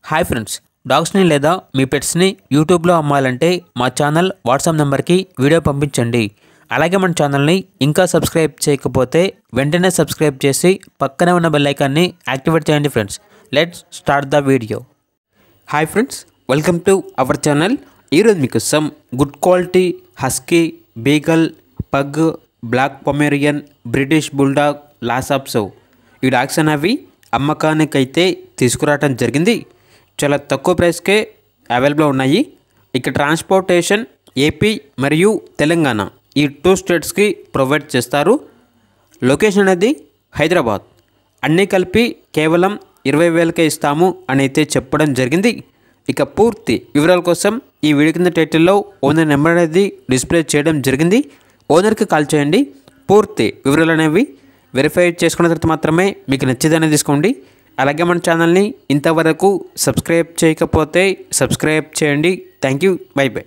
Hi friends, డాగ్స్ని లేదా మీ పెట్స్ని యూట్యూబ్లో అమ్మాలంటే మా ఛానల్ వాట్సాప్ నెంబర్కి వీడియో పంపించండి. అలాగే మన ఛానల్ని ఇంకా సబ్స్క్రైబ్ చేయకపోతే వెంటనే సబ్స్క్రైబ్ చేసి పక్కనే ఉన్న బెల్ ఐకాన్ని యాక్టివేట్ చేయండి. Friends, let's start the video. Hi friends, welcome to our channel. ఈరోజు మీకు some good quality husky, beagle, pug, black Pomeranian, British bulldog, Lhasa apso ఈ డాగ్స్ అనేవి అమ్మకానికైతే తీసుకురావడం జరిగింది. చాలా తక్కువ ప్రైస్కే అవైలబుల్ ఉన్నాయి. ఇక ట్రాన్స్పోర్టేషన్ ఏపీ మరియు తెలంగాణ ఈ 2 స్టేట్స్కి ప్రొవైడ్ చేస్తారు. లొకేషన్ అనేది హైదరాబాద్. అన్నీ కలిపి కేవలం 20,000కే ఇస్తాము అని అయితే చెప్పడం జరిగింది. ఇక పూర్తి వివరాల కోసం ఈ వీడియో కింద టైటిల్లో ఓనర్ నెంబర్ అనేది డిస్ప్లే చేయడం జరిగింది. ఓనర్కి కాల్ చేయండి. పూర్తి వివరాలు అనేవి వెరిఫై చేసుకున్న తర్వాత మాత్రమే మీకు నచ్చేదని తీసుకోండి. అలాగే మన ఛానల్ని ఇంతవరకు సబ్స్క్రైబ్ చేయకపోతే సబ్స్క్రైబ్ చేయండి. Thank you. By by.